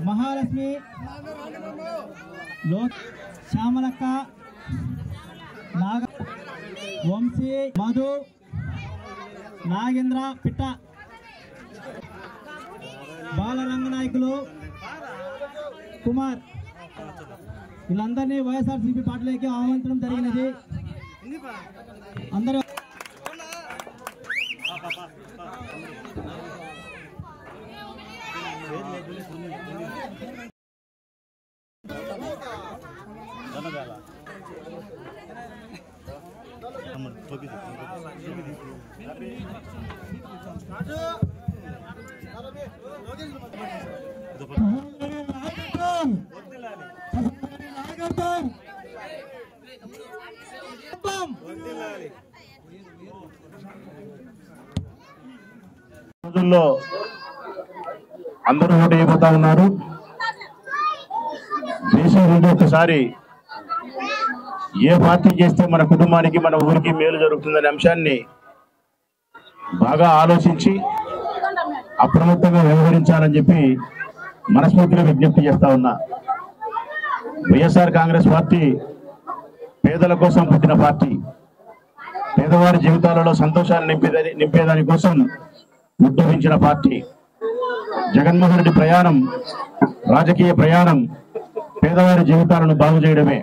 महालक्ष्मी लोक श्यामलक्क नाग వంశీ మధు నాగేంద్ర పిట్ట బాలరంగ నాయకులు కుమార్ వీళ్ళందరినీ వైఎస్ఆర్సీపీ పార్టీలోకి ఆహ్వానించడం జరిగినది. అందరూ రోజుల్లో అందరూ ఓటు అయిపోతా ఉన్నారు. దేశం నుండి ఒకసారి ఏ పార్టీ చేస్తే మన కుటుంబానికి మన ఊరికి మేలు జరుగుతుందనే అంశాన్ని బాగా ఆలోచించి అప్రమత్తంగా వ్యవహరించాలని చెప్పి మనస్ఫూర్తిగా విజ్ఞప్తి చేస్తా ఉన్నా. వైఎస్ఆర్ కాంగ్రెస్ పార్టీ పేదల కోసం పుట్టిన పార్టీ, పేదవారి జీవితాలలో సంతోషాన్ని నింపేదాని కోసం ఉద్యమించిన పార్టీ. జగన్మోహన్ రెడ్డి ప్రయాణం, రాజకీయ ప్రయాణం పేదవారి జీవితాలను బాగు చేయడమే,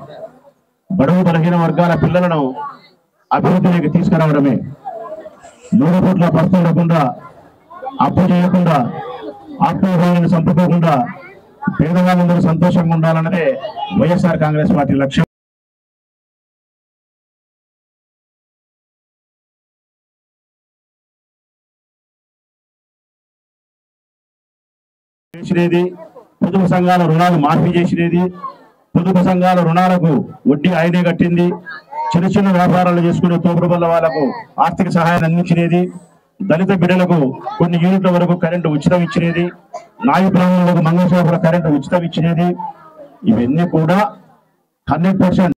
బడుగు బలహీన వర్గాల పిల్లలను అభివృద్ధిలోకి తీసుకురావడమే, 100 కోట్ల పస్తుండకుండా, అప్పు చేయకుండా, ఆత్మీయులను చంపుకోకుండా పేదవాళ్ళందరూ సంతోషంగా ఉండాలన్నదే వైఎస్ఆర్ కాంగ్రెస్ పార్టీ లక్ష్యం. చేసినది పొదుపు సంఘాల రుణాలు మాఫీ చేసినది, పొదుపు సంఘాల రుణాలకు వడ్డీ ఆయనే కట్టింది, చిన్న చిన్న వ్యాపారాలు చేసుకునే తోపుడు బల్ల వాళ్లకు ఆర్థిక సహాయాన్ని అందించినది, దళిత బిడ్డలకు కొన్ని యూనిట్ల వరకు కరెంటు ఉచితం ఇచ్చినది, నాయి బ్రాహ్మణులకు మంగళసూత్ర కరెంటు ఉచితం ఇచ్చినది. ఇవన్నీ కూడా 100%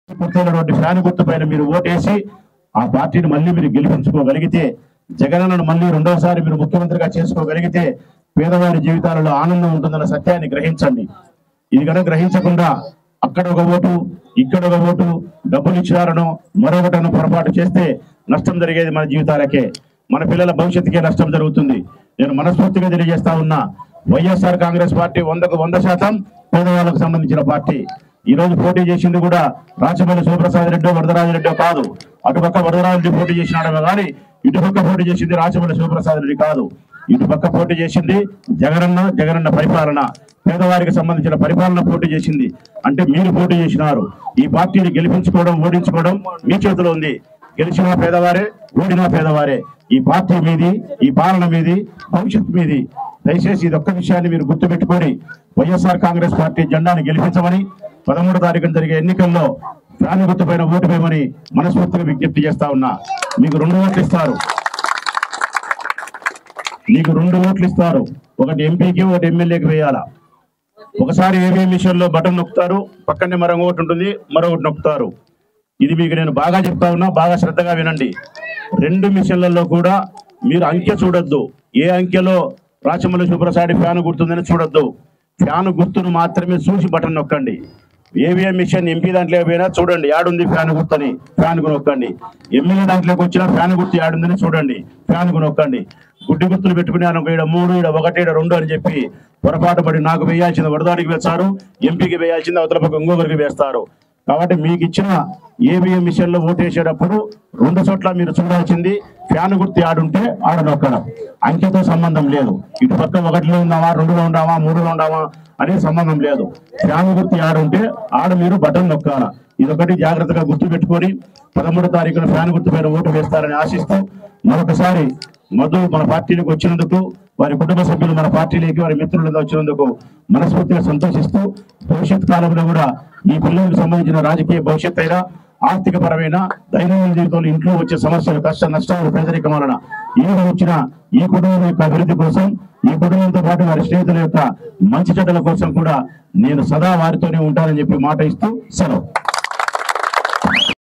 పూర్తయినటువంటి ఫ్యాన్ గుర్తు పైన మీరు ఓటేసి ఆ పార్టీని మళ్ళీ మీరు గెలిపించుకోగలిగితే, జగనన్నను మళ్ళీ రెండోసారి మీరు ముఖ్యమంత్రిగా చేసుకోగలిగితే పేదవారి జీవితాలలో ఆనందం ఉంటుందన్న సత్యాన్ని గ్రహించండి. ఇది కనుక గ్రహించకుండా అక్కడ ఒక ఓటు, ఇక్కడ ఒక ఓటు, డబ్బులు ఇచ్చారనో మరొకటనో పొరపాటు చేస్తే నష్టం జరిగేది మన జీవితాలకే, మన పిల్లల భవిష్యత్తుకే నష్టం జరుగుతుంది. నేను మనస్ఫూర్తిగా తెలియజేస్తా ఉన్నా, వైఎస్ఆర్ కాంగ్రెస్ పార్టీ 100కు 100% పేదవాళ్ళకు సంబంధించిన పార్టీ. ఈ రోజు పోటీ చేసింది కూడా రాచమల్లి శివప్రసాద్ రెడ్డి, వరదరాజరెడ్డి కాదు. అటుపక్క వరదరాజరెడ్డి పోటీ చేసినాడమే కానీ ఇటుపక్క పోటీ చేసింది రాచమల్లి శివప్రసాద్ రెడ్డి కాదు. ఇటుపక్క పోటీ చేసింది జగనన్న పరిపాలన, పేదవారికి సంబంధించిన పరిపాలన పోటీ చేసింది. అంటే మీరు పోటీ చేసినారు. ఈ పార్టీని గెలిపించుకోవడం, ఓడించుకోవడం మీ చేతిలో ఉంది. గెలిచినా పేదవారే, ఓడినా పేదవారే. ఈ పార్టీ మీది, ఈ పాలన మీది, భవిష్యత్తు మీది. దయచేసి ఇదొక్క విషయాన్ని మీరు గుర్తుపెట్టుకొని వైఎస్ఆర్ కాంగ్రెస్ పార్టీ జెండాను గెలిపించమని 13వ తారీఖున జరిగే ఎన్నికల్లో ఫ్యాన్ గుర్తుపైన ఓటు వేయమని మనస్ఫూర్తిగా విజ్ఞప్తి చేస్తా ఉన్నా. మీకు 2 ఓట్లు ఇస్తారు. నీకు 2 ఓట్లు ఇస్తారు, ఒకటి ఎంపీకి ఒకటి ఎమ్మెల్యేకి వేయాలా. ఒకసారి ఏబిఎం మిషన్ లో బటన్ నొక్కుతారు, పక్కనే మరొక ఓటు ఉంటుంది, మరొకటి నొక్కుతారు. ఇది మీకు నేను బాగా చెప్తా ఉన్నా, బాగా శ్రద్ధగా వినండి. 2 మిషన్లలో కూడా మీరు అంకె చూడొద్దు. ఏ అంకెలో రాచమల్లి సుబ్రసాడి ఫ్యాన్ గుర్తుందని చూడొద్దు. ఫ్యాన్ గుర్తును మాత్రమే చూసి బటన్ నొక్కండి. ఏవిఎం మిషన్ ఎంపీ దాంట్లో పోయినా చూడండి యాడుంది ఫ్యాన్ గుర్తని, ఫ్యాన్ కు నొక్కండి. ఎమ్మెల్యే దాంట్లోకి వచ్చినా ఫ్యాన్ గుర్తు యాడుందని చూడండి, ఫ్యాన్ కు నొక్కండి. గుడ్డి గుర్తులు పెట్టుకున్నాను, ఈడ 3, ఈడ 1, ఈడ 2 అని చెప్పి పొరపాటు పడి నాకు వేయాల్సింది వరదాడికి వేస్తారు, ఎంపీకి వేయాల్సింది అవతల పక్క ఇంకొకరికి వేస్తారు. కాబట్టి మీకు ఇచ్చిన ఏబిఎం మిషన్ లో ఓటు వేసేటప్పుడు 2 చోట్ల మీరు చూడాల్సింది ఫ్యాన్ గుర్తు ఆడుంటే ఆడ నొక్కడం. అంకెతో సంబంధం లేదు. ఇటు పక్క 1లో ఉందామా, 2లో ఉండామా, 3లో ఉండామా అనే సంబంధం లేదు. ఫ్యాన్ గుర్తు ఆడుంటే ఆడ మీరు బటన్ నొక్కాల. ఇదొకటి జాగ్రత్తగా గుర్తు పెట్టుకొని 13వ తారీఖున ఫ్యాన్ గుర్తు పైన ఓటు వేస్తారని ఆశిస్తూ మరొకసారి మధు మన పార్టీలోకి వచ్చినందుకు, వారి కుటుంబ సభ్యులు మన పార్టీలోకి, వారి మిత్రులుగా వచ్చినందుకు మనస్ఫూర్తిగా సంతోషిస్తూ, భవిష్యత్ కాలంలో కూడా ఈ పిల్లలకు సంబంధించిన రాజకీయ భవిష్యత్ అయినా, ఆర్థిక పరమైన దైనందిన జీవితంలో ఇంట్లో వచ్చే సమస్యలు, కష్ట నష్టాలు, పేదరికం వలన ఏది వచ్చినా ఈ కుటుంబం యొక్క అభివృద్ధి కోసం, ఈ కుటుంబంతో పాటు వారి స్నేహితుల యొక్క మంచి చెడ్డల కోసం కూడా నేను సదా వారితోనే ఉంటానని చెప్పి మాట ఇస్తూ సెలవు.